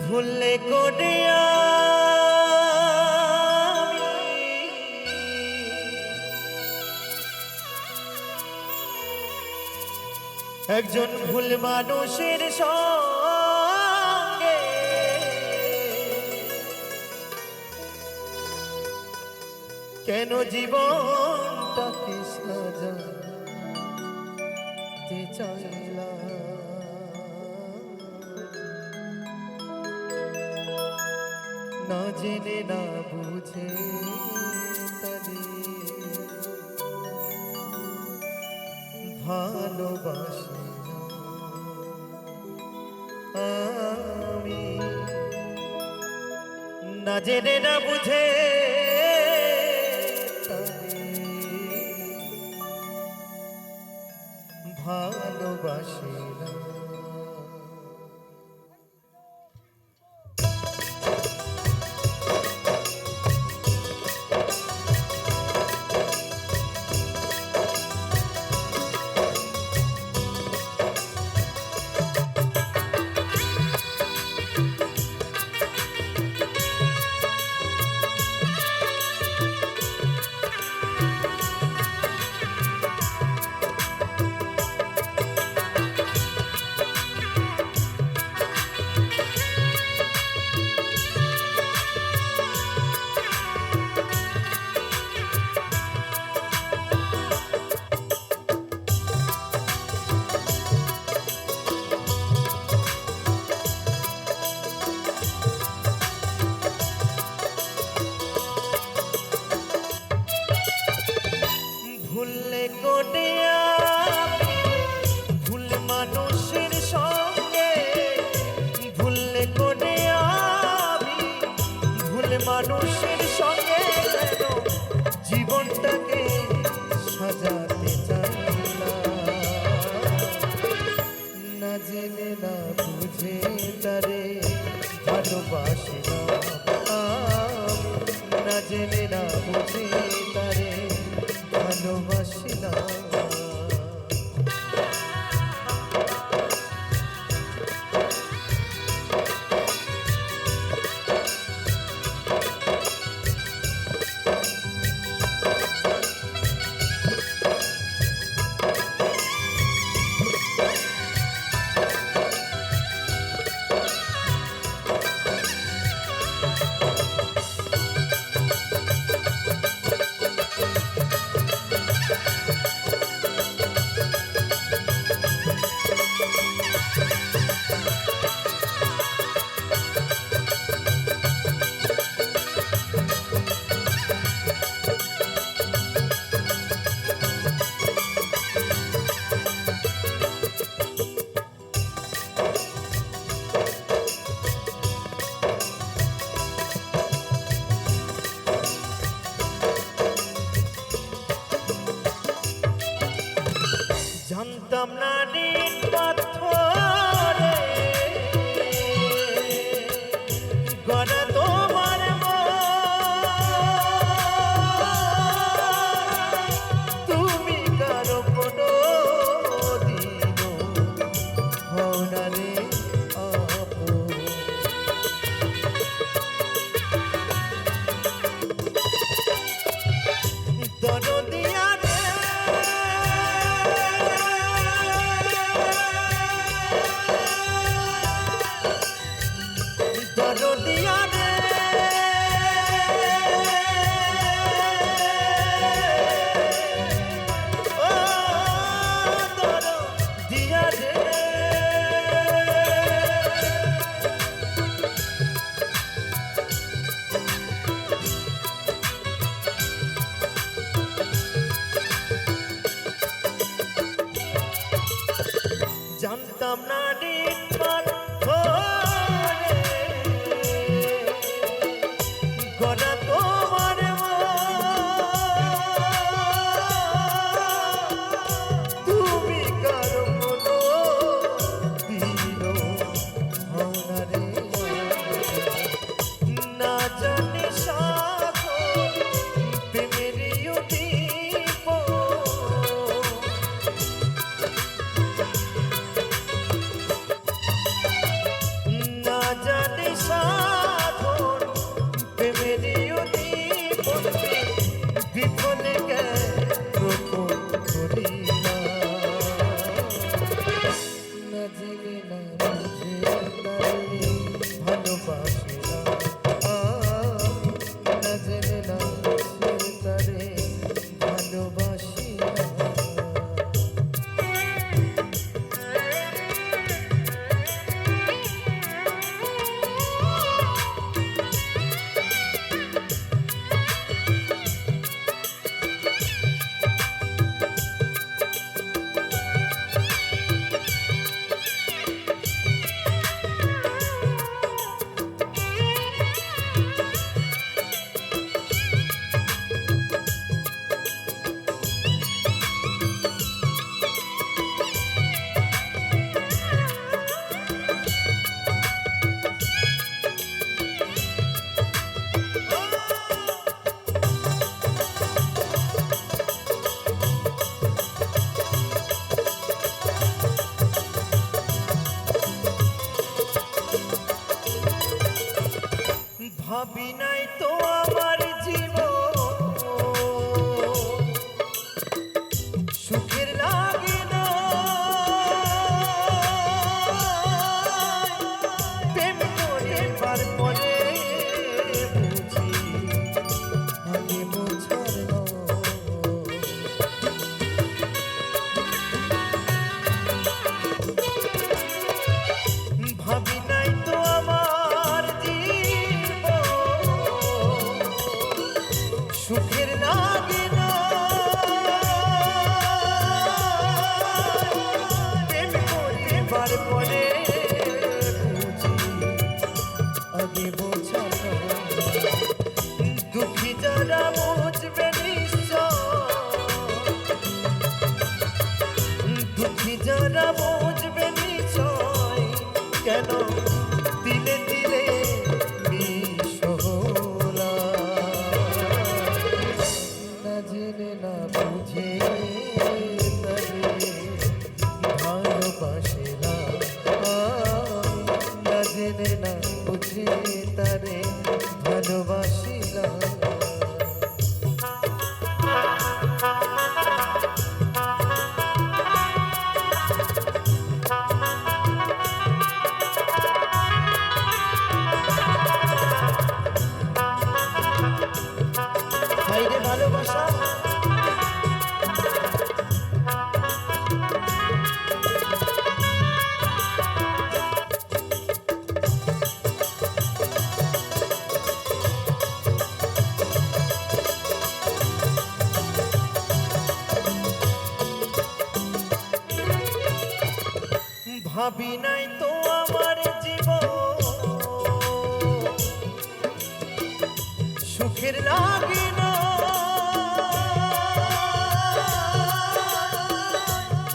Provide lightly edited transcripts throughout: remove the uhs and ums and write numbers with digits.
ভুলে করে একজন ভুল মানুষের সঙ্গে কেন জীবনটাকে সাজাতে চাইলাম, না জেনে না বুঝে তারে ভালোবাসি আমি, না জেনে না বুঝে তারে ভালোবাসি না। ভুলে করে ভুল মানুষের সঙ্গে, ভুলে করে ভুল মানুষের সঙ্গে যেন জীবনটাকে সাজাতে চাইলাম, না জেনে না বুঝে তারে ভালোবাসি না, না জেনে না বুঝে তারে ভালোবাসি না। জানতাম না নীল পাথরে গড়া তোমার তুমি কারো কোনো দিন হও না রে আপন, দরদিয়া দরদিয়া রে ও দরদিয়া রে, জানতাম না নীল পাথরে গড়া তোমার তুমি কারো কোনো দিন হও না রে, না জানি সাধন প্রেমের উদ্দীপ ভাবি নাই তো আমার জীবন সুখের লাগে না প্রেম করিবার পরে বুঝি আগে বোঝার ভাবি নাই তো আমার সুখের লাগে না প্রেম করিবার পরে বুঝি আগে বোঝা দুঃখী যারা বুঝবে দুঃখী যারা বুঝবে নিশ্চয় কেন দিলে দিলে জেনে না বুঝে ভালোবাসে না জেনে না বুঝে তারে ভালোবাসি না ভাইরে ভালোবাসা ভাবি নাই তো আমার জীবন সুখের লাগে না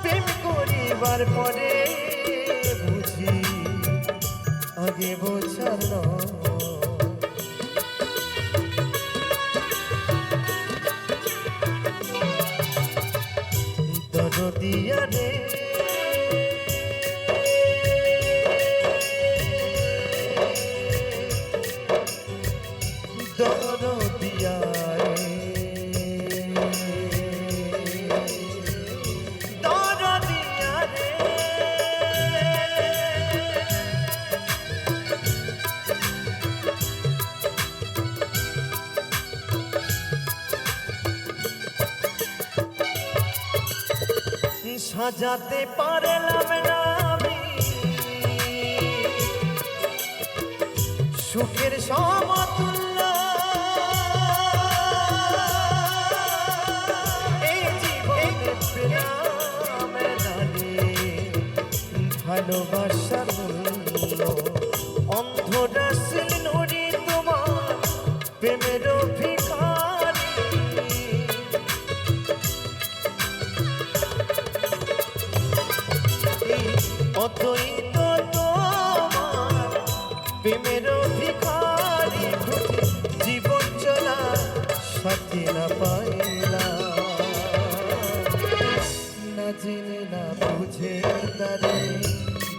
প্রেম করিবার পরে বুঝি আগে বোঝার দরদিয়া রে দরদিয়া দরদিয়া রে সাজাতে পারলাম না আমি সুখের সমতুল্য এই জীবনে প্রেম নালে ভালোবাসার মূল্য অন্ধরা সিনুরি তোমার প্রেমের ভিখারি অতই তো তোমার প্রেমের ভিখারি জীবন চলা সাথে না পাইলাম না জেনে না বুঝে তারে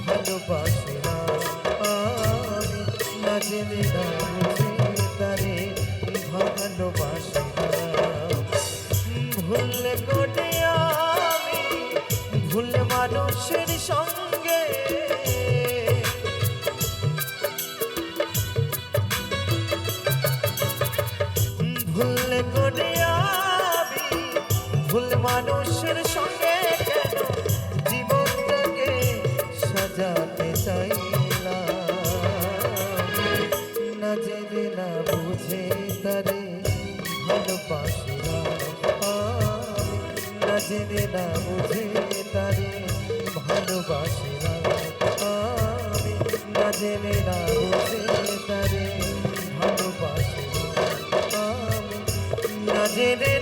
ভালোবাসে না আমি না জেনে না বুঝে তারে ভালোবাসে না ভুল করে আমি ভুল মানুষের সঙ্গে ভুল করে আমি ভুল মানুষের সঙ্গে কেন জীবনটাকে সাজাতে চাইলাম না জেনে না বুঝে তারে ভালোবাসি না না জেনে না বুঝে তারে ভালোবাসি না আমি না জেনে না বুঝে তারে ভালোবাসি না আমি না জেনে